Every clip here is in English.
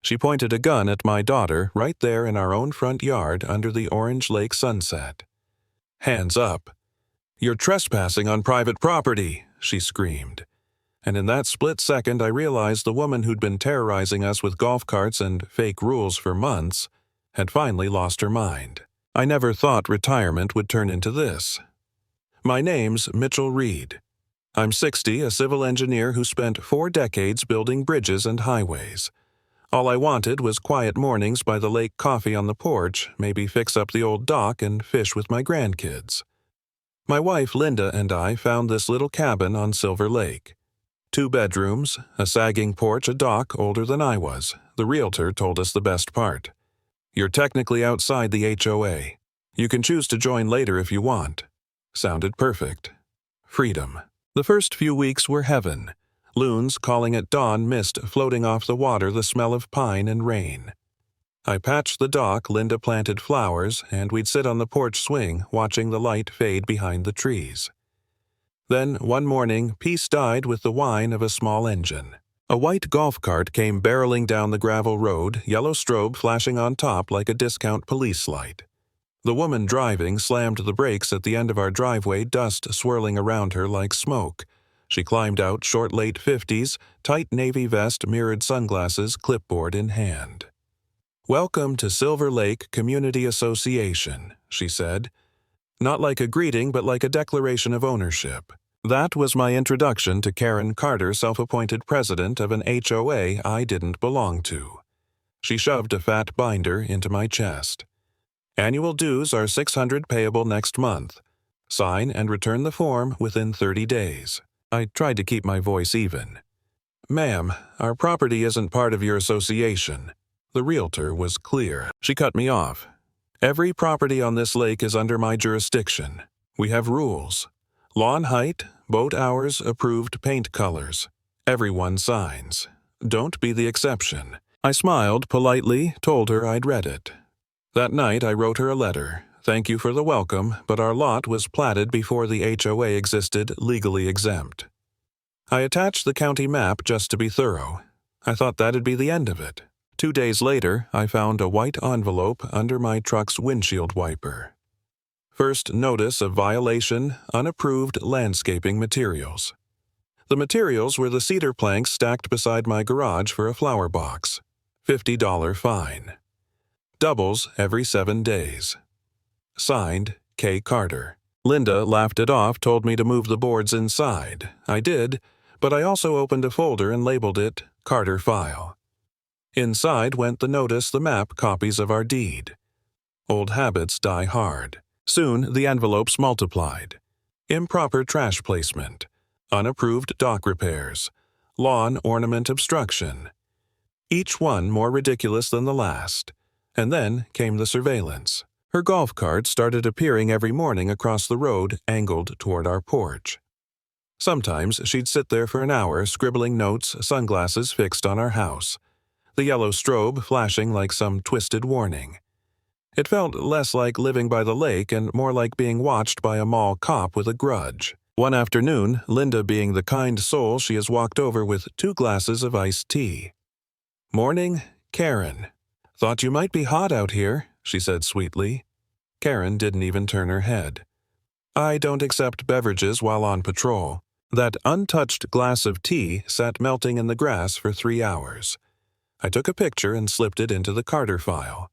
She pointed a gun at my daughter right there in our own front yard under the Orange Lake sunset. "Hands up. You're trespassing on private property," she screamed. And in that split second I realized the woman who'd been terrorizing us with golf carts and fake rules for months had finally lost her mind. I never thought retirement would turn into this. My name's Mitchell Reed. I'm 60, a civil engineer who spent 4 decades building bridges and highways. All I wanted was quiet mornings by the lake, coffee on the porch, maybe fix up the old dock and fish with my grandkids. My wife Linda and I found this little cabin on Silver Lake. 2 bedrooms, a sagging porch, a dock older than I was. The realtor told us the best part. "You're technically outside the HOA. You can choose to join later if you want." Sounded perfect. Freedom. The first few weeks were heaven. Loons calling at dawn, mist floating off the water, the smell of pine and rain. I patched the dock, Linda planted flowers, and we'd sit on the porch swing watching the light fade behind the trees. Then, one morning, peace died with the whine of a small engine. A white golf cart came barreling down the gravel road, yellow strobe flashing on top like a discount police light. The woman driving slammed the brakes at the end of our driveway, dust swirling around her like smoke. She climbed out, short late 50s, tight navy vest, mirrored sunglasses, clipboard in hand. "Welcome to Silver Lake Community Association," she said. Not like a greeting, but like a declaration of ownership. That was my introduction to Karen Carter, self-appointed president of an HOA I didn't belong to. She shoved a fat binder into my chest. "Annual dues are $600 payable next month. Sign and return the form within 30 days. I tried to keep my voice even. "Ma'am, our property isn't part of your association." The realtor was clear. She cut me off. "Every property on this lake is under my jurisdiction. We have rules. Lawn height, boat hours, approved paint colors. Everyone signs. Don't be the exception." I smiled politely, told her I'd read it. That night I wrote her a letter. "Thank you for the welcome, but our lot was platted before the HOA existed, legally exempt." I attached the county map just to be thorough. I thought that'd be the end of it. 2 days later, I found a white envelope under my truck's windshield wiper. First notice of violation, unapproved landscaping materials. The materials were the cedar planks stacked beside my garage for a flower box. $50 fine. Doubles every 7 days. Signed, K. Carter. Linda laughed it off, told me to move the boards inside. I did, but I also opened a folder and labeled it Carter File. Inside went the notice, the map, copies of our deed. Old habits die hard. Soon the envelopes multiplied. Improper trash placement. Unapproved dock repairs. Lawn ornament obstruction. Each one more ridiculous than the last. And then came the surveillance. Her golf cart started appearing every morning across the road, angled toward our porch. Sometimes she'd sit there for an hour, scribbling notes, sunglasses fixed on our house. The yellow strobe flashing like some twisted warning. It felt less like living by the lake and more like being watched by a mall cop with a grudge. One afternoon, Linda being the kind soul she has walked over with 2 glasses of iced tea. "Morning, Karen. Thought you might be hot out here," she said sweetly. Karen didn't even turn her head. "I don't accept beverages while on patrol." That untouched glass of tea sat melting in the grass for 3 hours. I took a picture and slipped it into the Carter file.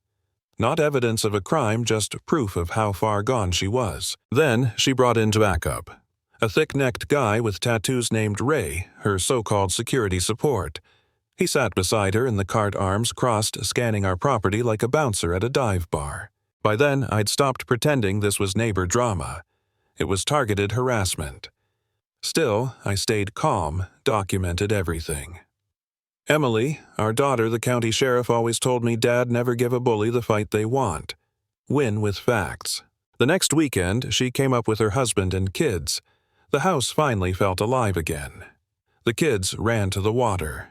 Not evidence of a crime, just proof of how far gone she was. Then she brought in backup. A thick-necked guy with tattoos named Ray, her so-called security support. He sat beside her in the cart, arms crossed, scanning our property like a bouncer at a dive bar. By then, I'd stopped pretending this was neighbor drama. It was targeted harassment. Still, I stayed calm, documented everything. Emily, our daughter, the county sheriff always told me Dad never give a bully the fight they want. Win with facts. The next weekend, she came up with her husband and kids. The house finally felt alive again. The kids ran to the water.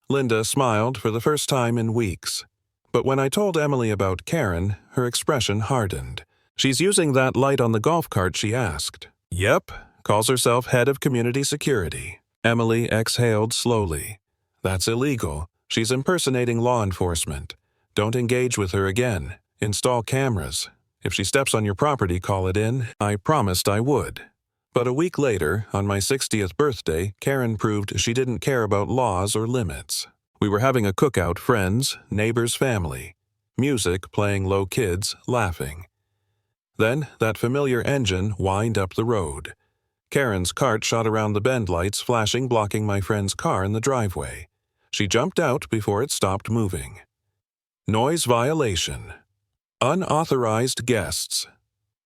Linda smiled for the first time in weeks. But when I told Emily about Karen, her expression hardened. "She's using that light on the golf cart?" she asked. "Yep, calls herself head of community security." Emily exhaled slowly. "That's illegal. She's impersonating law enforcement. Don't engage with her again. Install cameras. If she steps on your property, call it in. I promised I would. But a week later, on my 60th birthday, Karen proved she didn't care about laws or limits. We were having a cookout, friends, neighbors, family. Music playing, low kids laughing. Then that familiar engine whined up the road. Karen's cart shot around the bend, lights flashing, blocking my friend's car in the driveway. She jumped out before it stopped moving. Noise violation. Unauthorized guests.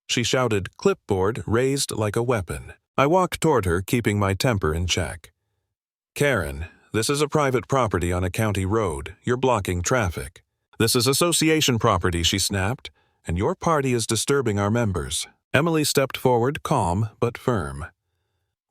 She shouted, clipboard raised like a weapon. I walked toward her, keeping my temper in check. Karen, this is a private property on a county road. You're blocking traffic. This is association property, she snapped, and your party is disturbing our members. Emily stepped forward, calm but firm.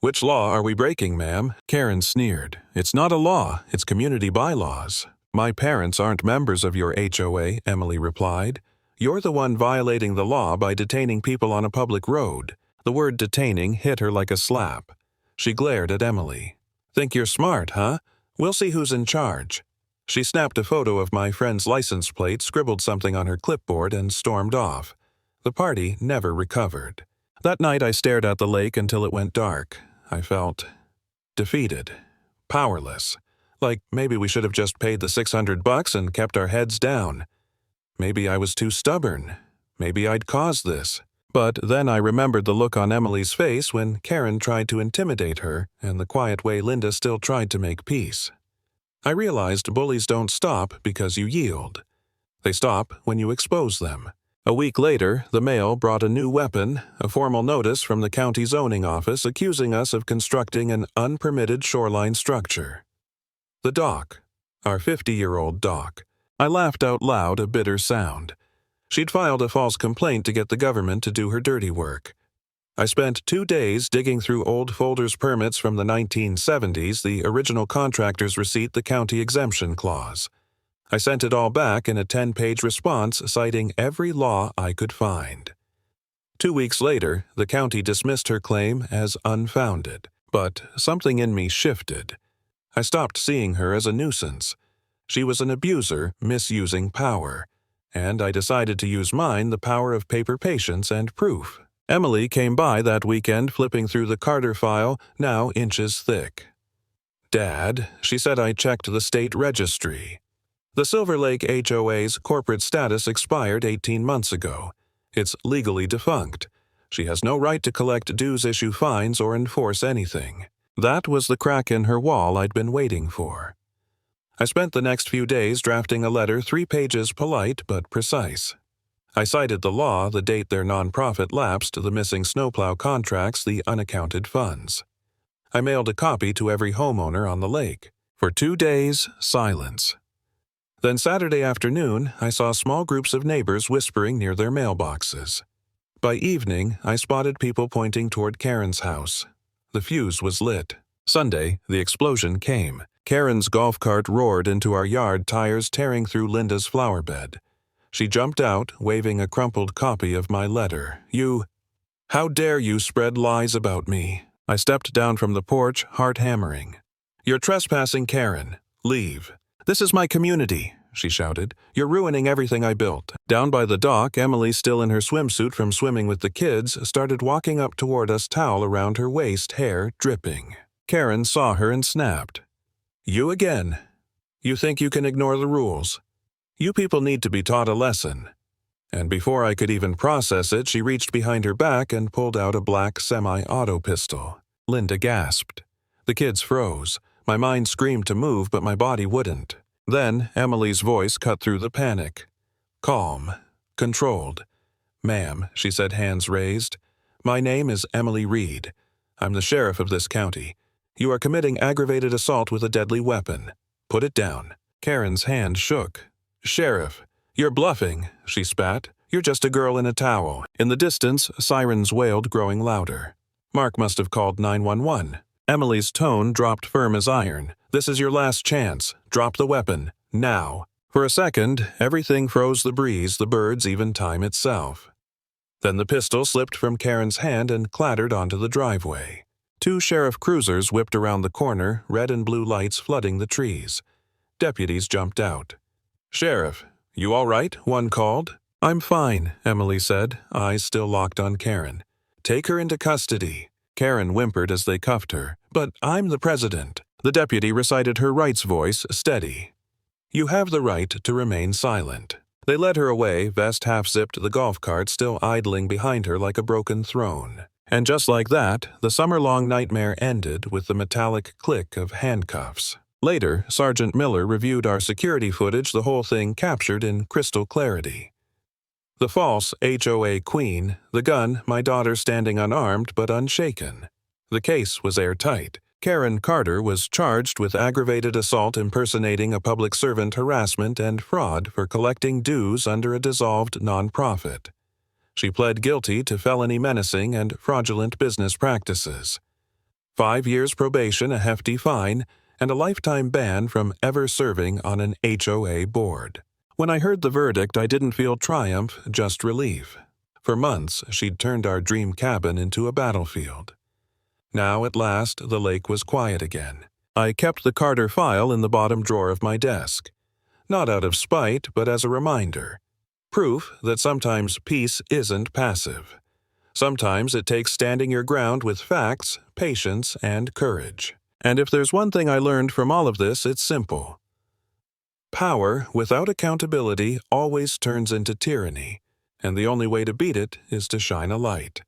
Which law are we breaking, ma'am? Karen sneered. It's not a law, it's community bylaws. My parents aren't members of your HOA, Emily replied. You're the one violating the law by detaining people on a public road. The word detaining hit her like a slap. She glared at Emily. Think you're smart, huh? We'll see who's in charge. She snapped a photo of my friend's license plate, scribbled something on her clipboard, and stormed off. The party never recovered. That night I stared at the lake until it went dark. I felt defeated, powerless. Like maybe we should have just paid the $600 and kept our heads down. Maybe I was too stubborn. Maybe I'd caused this. But then I remembered the look on Emily's face when Karen tried to intimidate her and the quiet way Linda still tried to make peace. I realized bullies don't stop because you yield. They stop when you expose them. A week later, the mail brought a new weapon, a formal notice from the county zoning office accusing us of constructing an unpermitted shoreline structure. The dock. Our 50-year-old dock. I laughed out loud, a bitter sound. She'd filed a false complaint to get the government to do her dirty work. I spent 2 days digging through old folders permits from the 1970s, the original contractor's receipt, the county exemption clause. I sent it all back in a 10-page response citing every law I could find. 2 weeks later, the county dismissed her claim as unfounded, but something in me shifted. I stopped seeing her as a nuisance. She was an abuser misusing power, and I decided to use mine, the power of paper patience and proof. Emily came by that weekend flipping through the Carter file, now inches thick. Dad, she said I checked the state registry. The Silver Lake HOA's corporate status expired 18 months ago. It's legally defunct. She has no right to collect dues, issue fines, or enforce anything. That was the crack in her wall I'd been waiting for. I spent the next few days drafting a letter 3 pages polite but precise. I cited the law, the date their nonprofit lapsed, the missing snowplow contracts, the unaccounted funds. I mailed a copy to every homeowner on the lake. For 2 days, silence. Then Saturday afternoon, I saw small groups of neighbors whispering near their mailboxes. By evening, I spotted people pointing toward Karen's house. The fuse was lit. Sunday, the explosion came. Karen's golf cart roared into our yard, tires tearing through Linda's flower bed. She jumped out, waving a crumpled copy of my letter. How dare you spread lies about me? I stepped down from the porch, heart hammering. You're trespassing, Karen. Leave. This is my community, she shouted. You're ruining everything I built. Down by the dock, Emily, still in her swimsuit from swimming with the kids, started walking up toward us, towel around her waist, hair dripping. Karen saw her and snapped. You again. You think you can ignore the rules? You people need to be taught a lesson. And before I could even process it, she reached behind her back and pulled out a black semi-auto pistol. Linda gasped. The kids froze. My mind screamed to move, but my body wouldn't. Then Emily's voice cut through the panic. Calm. Controlled. Ma'am, she said, hands raised. My name is Emily Reed. I'm the sheriff of this county. You are committing aggravated assault with a deadly weapon. Put it down. Karen's hand shook. Sheriff, you're bluffing, she spat. You're just a girl in a towel. In the distance, sirens wailed, growing louder. Mark must have called 911. Emily's tone dropped firm as iron. This is your last chance. Drop the weapon. Now. For a second, everything froze, the breeze, the birds, even time itself. Then the pistol slipped from Karen's hand and clattered onto the driveway. 2 sheriff cruisers whipped around the corner, red and blue lights flooding the trees. Deputies jumped out. "Sheriff, you all right?" one called. "I'm fine," Emily said, eyes still locked on Karen. "Take her into custody." Karen whimpered as they cuffed her. "But I'm the president." The deputy recited her rights, voice steady. "You have the right to remain silent." They led her away, vest half-zipped, the golf cart still idling behind her like a broken throne. And just like that, the summer-long nightmare ended with the metallic click of handcuffs. Later, Sergeant Miller reviewed our security footage, the whole thing captured in crystal clarity. The false HOA queen, the gun, my daughter standing unarmed but unshaken. The case was airtight. Karen Carter was charged with aggravated assault impersonating a public servant, harassment, and fraud for collecting dues under a dissolved nonprofit. She pled guilty to felony menacing and fraudulent business practices. 5 years probation, a hefty fine, and a lifetime ban from ever serving on an HOA board. When I heard the verdict, I didn't feel triumph, just relief. For months, she'd turned our dream cabin into a battlefield. Now, at last, the lake was quiet again. I kept the Carter file in the bottom drawer of my desk. Not out of spite, but as a reminder. Proof that sometimes peace isn't passive. Sometimes it takes standing your ground with facts, patience, and courage. And if there's one thing I learned from all of this, it's simple. Power without accountability always turns into tyranny, and the only way to beat it is to shine a light.